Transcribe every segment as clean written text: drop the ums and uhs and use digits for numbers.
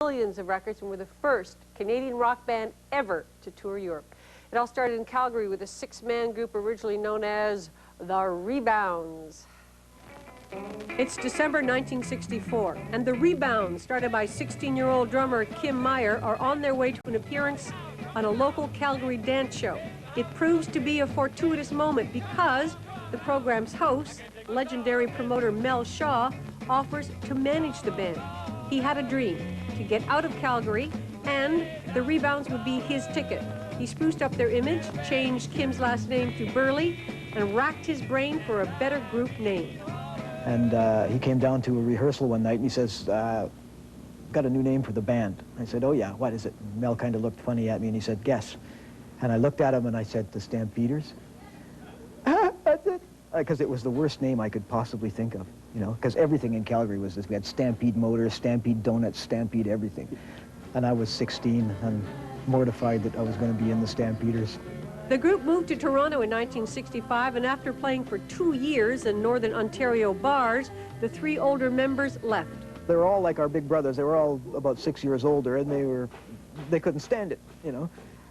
millions of records and were the first Canadian rock band ever to tour Europe. It all started in Calgary with a six-man group originally known as the Rebounds. It's December 1964, and the Rebounds, started by 16-year-old drummer Kim Meyer, are on their way to an appearance on a local Calgary dance show. It proves to be a fortuitous moment because the program's host, legendary promoter Mel Shaw, offers to manage the band. He had a dream to get out of Calgary, and the Rebounds would be his ticket. He spruced up their image, changed Kim's last name to Berly, and racked his brain for a better group name. And he came down to a rehearsal one night and he says, got a new name for the band. I said, oh yeah, what is it? And Mel kind of looked funny at me and he said, guess. And I looked at him and I said, the Stampeders. That's it. Because it was the worst name I could possibly think of, you know, because everything in Calgary was this. We had Stampede Motors, Stampede Donuts, Stampede everything. And I was 16 and mortified that I was going to be in the Stampeders. The group moved to Toronto in 1965, and after playing for 2 years in Northern Ontario bars, the three older members left. They were all like our big brothers. They were all about 6 years older, and they couldn't stand it, you know.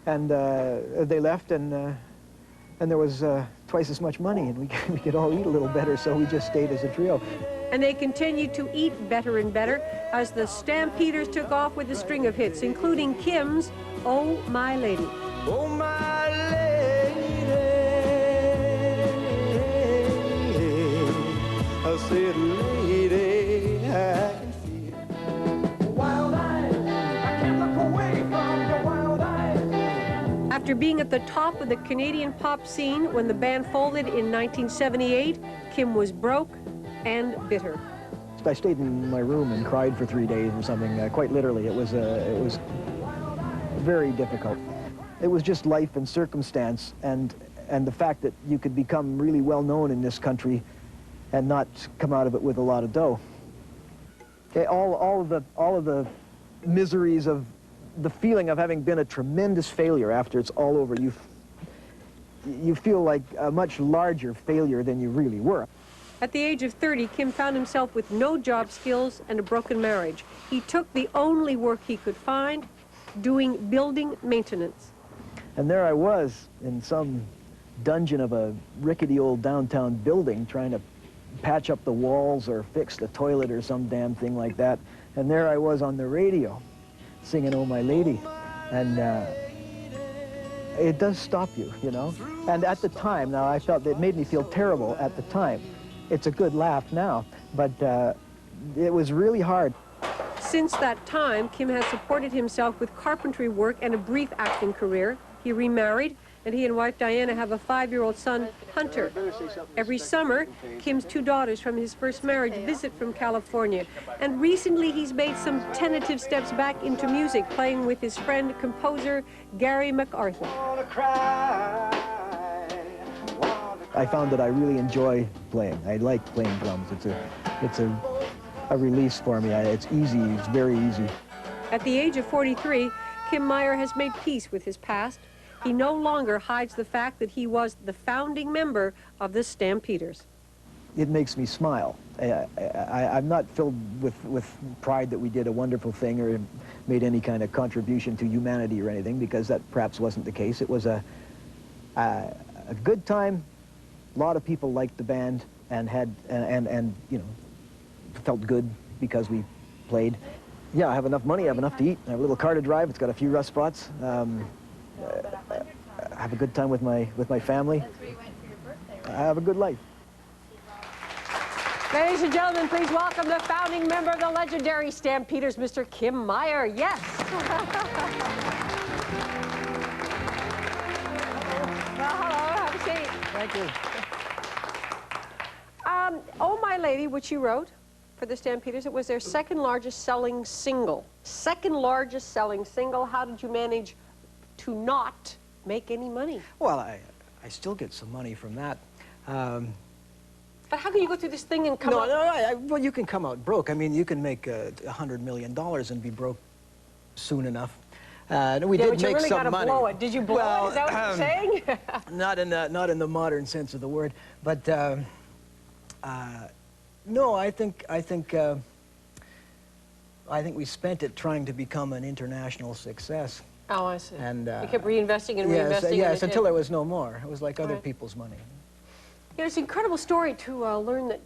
And they left, and there was twice as much money, and we could all eat a little better, so we just stayed as a trio. And they continued to eat better and better as the Stampeders took off with a string of hits, including Kim's Oh My Lady. Oh my lady, I said lady, I can feel wild eyes. I can't look away from your wild eyes. After being at the top of the Canadian pop scene when the band folded in 1978, Kim was broke and bitter. I stayed in my room and cried for 3 days or something, quite literally. It was very difficult. It was just life and circumstance, and the fact that you could become really well known in this country and not come out of it with a lot of dough. Okay, all of the miseries of the feeling of having been a tremendous failure after it's all over. You feel like a much larger failure than you really were. At the age of 30, Kim found himself with no job skills and a broken marriage. He took the only work he could find, doing building maintenance. And there I was in some dungeon of a rickety old downtown building trying to patch up the walls or fix the toilet or some damn thing like that. And there I was on the radio singing Oh My Lady. And it does stop you, you know. And at the time, now I felt it made me feel terrible at the time. It's a good laugh now, but it was really hard. Since that time, Kim has supported himself with carpentry work and a brief acting career. He remarried, and he and wife Diana have a 5-year-old son, Hunter. Every summer, Kim's 2 daughters from his first marriage visit from California. And recently, he's made some tentative steps back into music, playing with his friend, composer Gary MacArthur. I found that I really enjoy playing. I like playing drums. It's a release for me. It's easy. It's very easy. At the age of 43, Kim Meyer has made peace with his past. He no longer hides the fact that he was the founding member of the Stampeders. It makes me smile. I'm not filled with pride that we did a wonderful thing or made any kind of contribution to humanity or anything, because that perhaps wasn't the case. It was a good time. A lot of people liked the band and you know, felt good because we played. Yeah, I have enough money, I have enough to eat, I have a little car to drive, it's got a few rough spots. I have a good time with my family. That's where you went for your birthday, right? I have a good life. Ladies and gentlemen, please welcome the founding member of the legendary Stampeders, Mr. Kim Meyer. Yes. Well, hello, have a seat. Thank you. Oh My Lady, which you wrote for the Stampeders, it was their second largest selling single. Second largest selling single. How did you manage to not make any money? Well, I still get some money from that. But how can you go through this thing and come out? Well, you can come out broke. I mean, you can make $100 million and be broke soon enough. We did but you make really some gotta money. blow it. Did you blow it? Is that what you're saying? not in the modern sense of the word, but no, I think I think we spent it trying to become an international success. Oh, I see. And you kept reinvesting and yes, reinvesting. yes, until there was no more. It was like other Right. people's money. You know, it's an incredible story to learn that,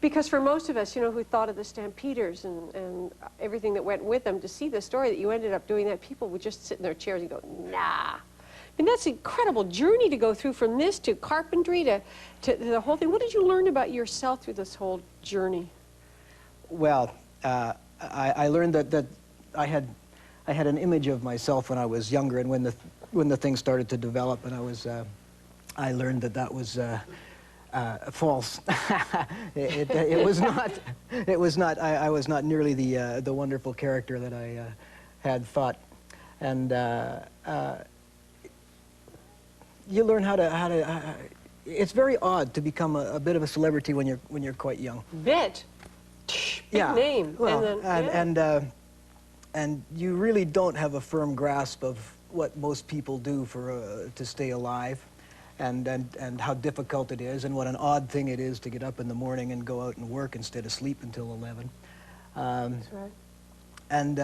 because for most of us, you know, who thought of the Stampeders and everything that went with them, to see the story that you ended up doing that, people would just sit in their chairs and go, nah. I mean, that's an incredible journey to go through, from this to carpentry to the whole thing. What did you learn about yourself through this whole journey? Well, I learned that I had an image of myself when I was younger, and when the thing started to develop, and I learned that was false. It was not. It was not. I was not nearly the wonderful character that I had thought, and you learn how to. It's very odd to become a bit of a celebrity when you're quite young. Bit. Big name. Well, and then, and you really don't have a firm grasp of what most people do to stay alive, and how difficult it is, and what an odd thing it is to get up in the morning and go out and work instead of sleep until 11. That's right. And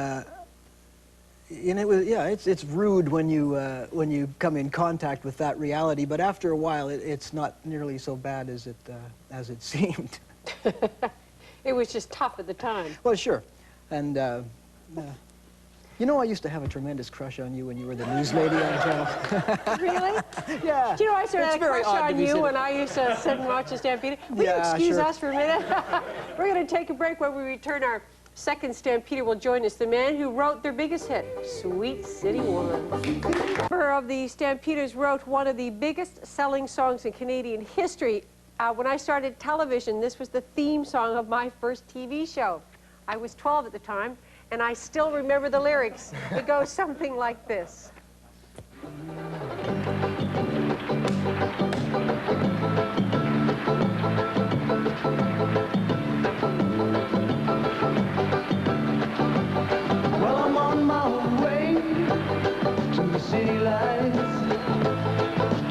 it was, yeah, it's rude when you come in contact with that reality, but after a while it's not nearly so bad as it seemed. It was just tough at the time. Well, sure. And you know, I used to have a tremendous crush on you when you were the news lady on the channel. Really? Yeah. Do you know, I sort of had a very crush odd to on be you sitting- when I used to sit and watch the Stampede. Will you Yeah, excuse sure. us for a minute? We're going to take a break. When we return, our second Stampeder will join us, the man who wrote their biggest hit, Sweet City Woman. Member of the Stampeders wrote one of the biggest selling songs in Canadian history. When I started television, this was the theme song of my first TV show. I was 12 at the time, and I still remember the lyrics. It goes something like this. Well, I'm on my way to the city lights,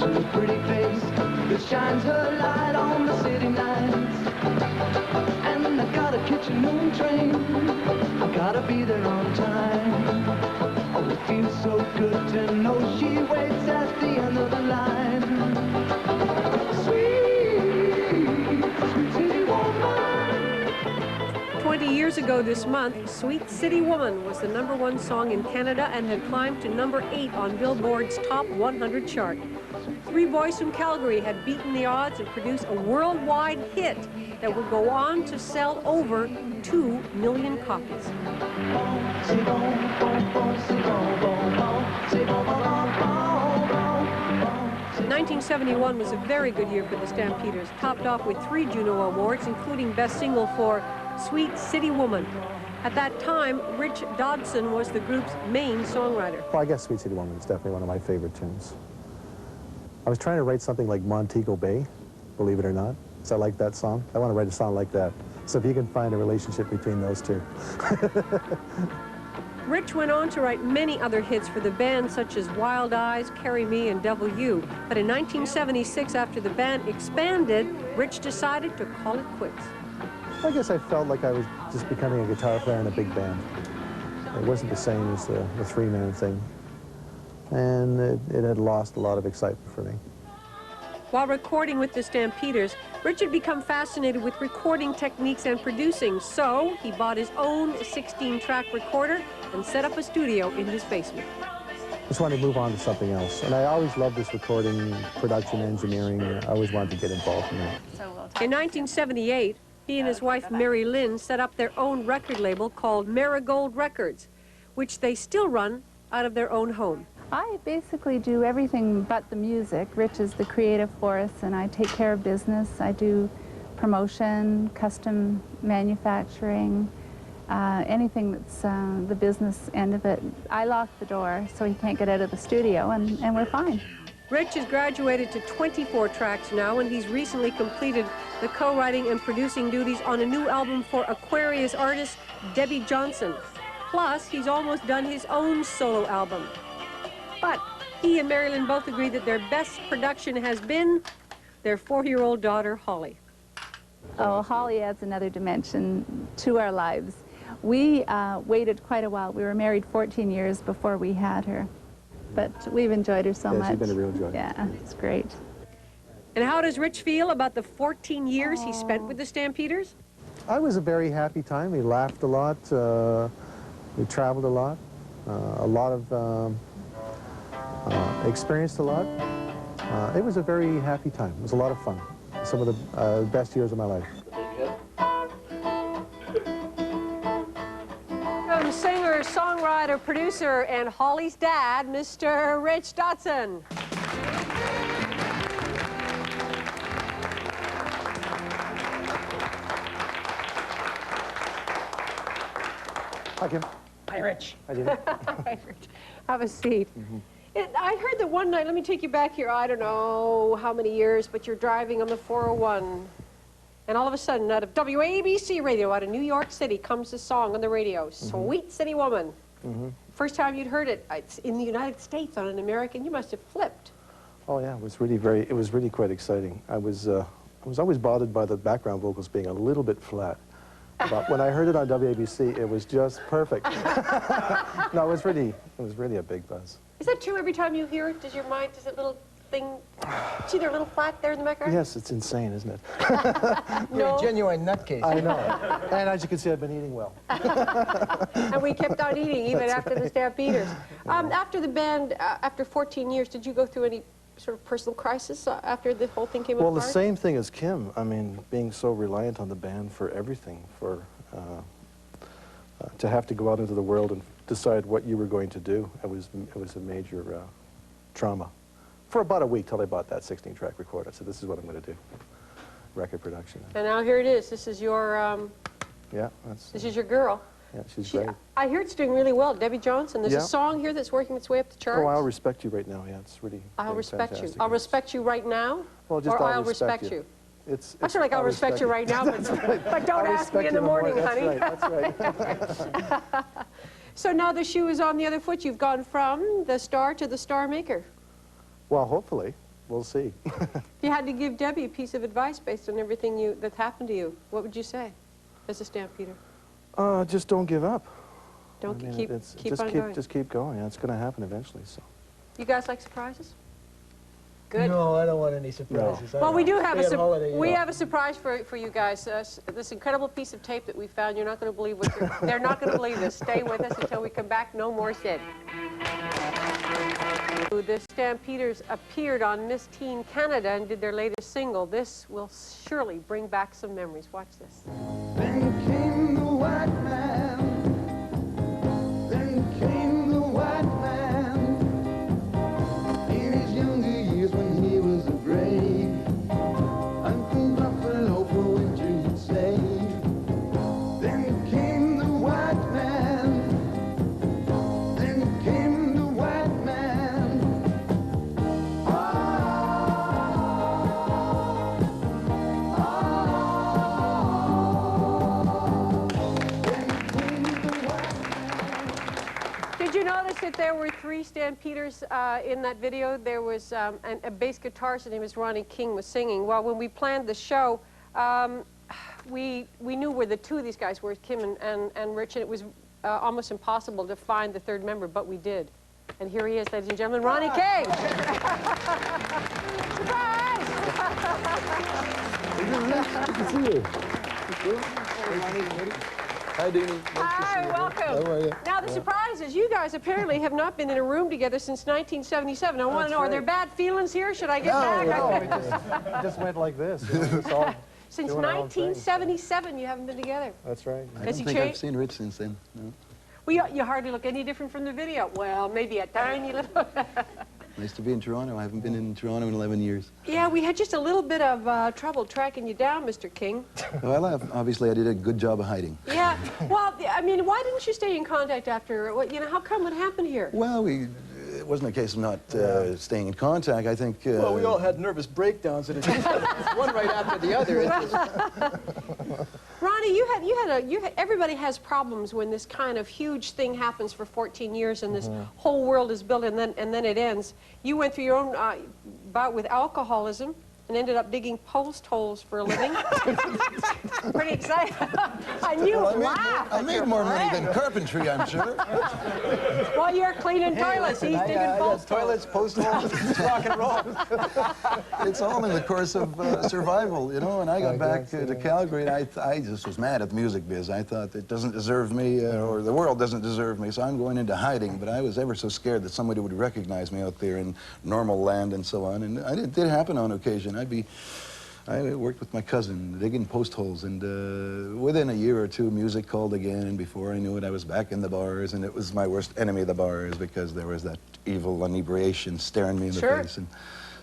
to the pretty face that shines her light on the city nights. And I gotta catch a noon train, I gotta be there on time. Oh, it feels so good to know she waits at the end of the line. Sweet, sweet city woman. 20 years ago this month, Sweet City Woman was the #1 song in Canada and had climbed to #8 on Billboard's Top 100 chart. Three boys from Calgary had beaten the odds and produced a worldwide hit that would go on to sell over 2 million copies. In 1971 was a very good year for the Stampeders, topped off with 3 Juno Awards, including Best Single for Sweet City Woman. At that time, Rich Dodson was the group's main songwriter. Well, I guess Sweet City Woman is definitely one of my favorite tunes. I was trying to write something like Montego Bay, believe it or not. So I like that song. I want to write a song like that. So if you can find a relationship between those two. Rich went on to write many other hits for the band, such as Wild Eyes, Carry Me, and Devil You. But in 1976, after the band expanded, Rich decided to call it quits. I guess I felt like I was just becoming a guitar player in a big band. It wasn't the same as the three-man thing. And it had lost a lot of excitement for me. While recording with the Stampeders, Rich had become fascinated with recording techniques and producing, so he bought his own 16-track recorder and set up a studio in his basement. Just wanted to move on to something else. And I always loved this recording, production, engineering. I always wanted to get involved in that. In 1978, he and his wife Mary Lynn set up their own record label called Marigold Records, which they still run out of their own home. I basically do everything but the music. Rich is the creative force, and I take care of business. I do promotion, custom manufacturing, anything that's the business end of it. I lock the door so he can't get out of the studio, and we're fine. Rich has graduated to 24 tracks now, and he's recently completed the co-writing and producing duties on a new album for Aquarius artist Debbie Johnson. Plus, he's almost done his own solo album. But he and Marilyn both agree that their best production has been their 4-year-old daughter, Holly. Oh, Holly adds another dimension to our lives. We waited quite a while. We were married 14 years before we had her. But we've enjoyed her so much. She's been a real joy. Yeah, it's great. And how does Rich feel about the 14 years he spent with the Stampeders? I was a very happy time. We laughed a lot. We traveled a lot. Experienced a lot. It was a very happy time. It was a lot of fun. Some of the best years of my life. Singer, songwriter, producer, and Holly's dad, Mr. Rich Dodson. Hi, Kim. Hi, Rich. Hi, Dini. Hi, Rich. Have a seat. I heard that one night, let me take you back here, I don't know how many years, but you're driving on the 401. And all of a sudden, out of WABC radio out of New York City comes this song on the radio, Sweet City Woman. First time you'd heard it, it's in the United States on an American, you must have flipped. Oh yeah, it was really quite exciting. I was always bothered by the background vocals being a little bit flat. But when I heard it on WABC, it was just perfect. No, it was really a big buzz. Is that true every time you hear it? Does your mind, does that little thing, see they're a little flat there in the background? Yes, it's insane, isn't it? You're a genuine nutcase. I know. And as you can see, I've been eating well. And we kept on eating even after the Stampeders. After the band, after 14 years, did you go through any sort of personal crisis after the whole thing came apart? Well, the same thing as Kim. I mean, being so reliant on the band for everything, to have to go out into the world and decide what you were going to do, it was a major trauma. For about a week till I bought that 16-track recorder. I said, this is what I'm going to do, record production. And now here it is. This is your, yeah, this is your girl. Yeah, she's great. I hear it's doing really well, Debbie Johnson. There's a song here that's working its way up the charts. Oh, I'll respect you right now. Yeah, it's really I'll respect you. fantastic. I'll respect you right now, Well, just or I'll respect you. I feel like I'll respect you right now, but don't ask me in the morning, honey. That's right, that's right. So now the shoe is on the other foot. You've gone from the star to the star maker. Well, hopefully. We'll see. If you had to give Debbie a piece of advice based on everything that's happened to you, what would you say as a Stampeder? Just don't give up. Don't I mean, keep on going. Just keep going. It's going to happen eventually. So. You guys like surprises? Good. No, I don't want any surprises. Well, we do have a surprise for you guys. This incredible piece of tape that we found. You're not going to believe what they're not going to believe this. Stay with us until we come back. No more Sid. The Stampeders appeared on Miss Teen Canada and did their latest single. This will surely bring back some memories. Watch this. Then came the white man. Then came the white man. In his younger years when he was a brave, hunting buffalo for winter he'd save. Then came the white man. Then came the white man. Did you notice that there were 3 Stampeders in that video? There was a bass guitarist, his name is Ronnie King, was singing. Well, when we planned the show, we knew where the 2 of these guys were, Kim and Rich, and it was almost impossible to find the 3rd member, but we did. And here he is, ladies and gentlemen, Ronnie King! Surprise! Good to see you. Hi, Dini. Hi, welcome. How are you? Now, the surprise is you guys apparently have not been in a room together since 1977. I want to know, are there bad feelings here? Should I get back? No, we just went like this. You know, just all Since doing our own thing, 1977, you haven't been together. That's right. I Has don't he think I've changed? seen Rich since then. No. Well, you hardly look any different from the video. Well, maybe a tiny little. Nice to be in Toronto. I haven't been in Toronto in 11 years. Yeah, we had just a little bit of trouble tracking you down, Mr. King. Well, obviously I did a good job of hiding. Yeah. Well, I mean, why didn't you stay in contact after? You know, how come? What happened here? Well, it wasn't a case of not staying in contact. I think... Well, we all had nervous breakdowns, and it just one right after the other. Ronnie, everybody has problems when this kind of huge thing happens for 14 years and this whole world is built and then it ends. You went through your own bout with alcoholism. and ended up digging post holes for a living. Pretty exciting. I knew Well, laugh. I made more money than carpentry, I'm sure. While you're cleaning toilets, he's digging post holes. Toilets, post holes, rock and roll. It's all in the course of survival, you know, and I got back to Calgary, and I just was mad at the music biz. I thought it doesn't deserve me, or the world doesn't deserve me, so I'm going into hiding, but I was ever so scared that somebody would recognize me out there in normal land and so on, and it did happen on occasion. I worked with my cousin digging post holes, and within a year or two, music called again, and before I knew it, I was back in the bars, and it was my worst enemy, the bars, because there was that evil inebriation staring me in the face, and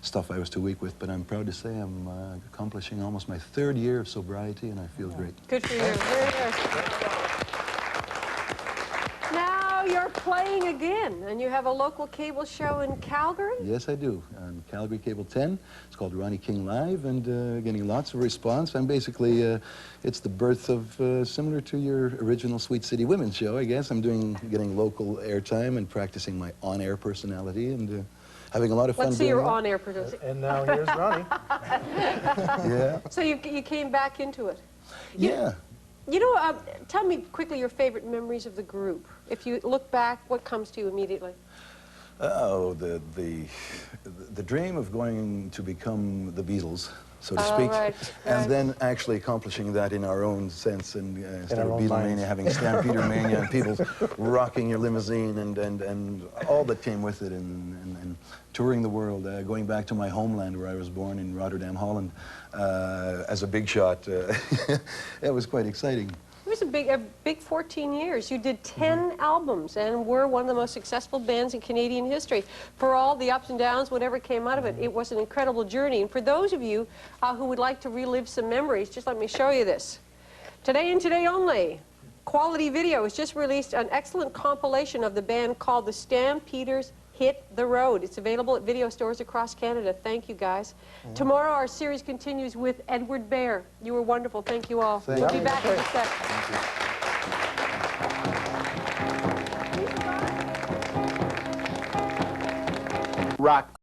stuff I was too weak with. But I'm proud to say I'm accomplishing almost my 3rd year of sobriety, and I feel great. Good for you. Very good. Now you're playing again, and you have a local cable show in Calgary? Yes, I do. On Calgary Cable 10. It's called Ronnie King Live, and getting lots of response. I'm basically, it's the birth of, similar to your original Sweet City Women's show, I guess. I'm getting local airtime and practicing my on-air personality, and having a lot of fun Let's see doing your that. on-air producer. And now here's Ronnie. Yeah. So you came back into it. Yeah. You know, tell me quickly your favorite memories of the group. If you look back, what comes to you immediately? Oh, the dream of going to become the Beatles, so to speak, and then actually accomplishing that in our own sense, and instead of Beatlemania, having Stampeder mania, and people rocking your limousine, and all that came with it, and touring the world, going back to my homeland where I was born in Rotterdam, Holland, as a big shot. It was quite exciting. It was a big 14 years. You did 10 albums and were one of the most successful bands in Canadian history. For all the ups and downs, whatever came out of it, it was an incredible journey. And for those of you who would like to relive some memories, just let me show you this. Today and today only, Quality Video has just released an excellent compilation of the band called the Stampeders Hit the Road. It's available at video stores across Canada. Thank you, guys. Tomorrow, our series continues with Edward Bear. You were wonderful. Thank you all. We'll be back in a sec. Rock.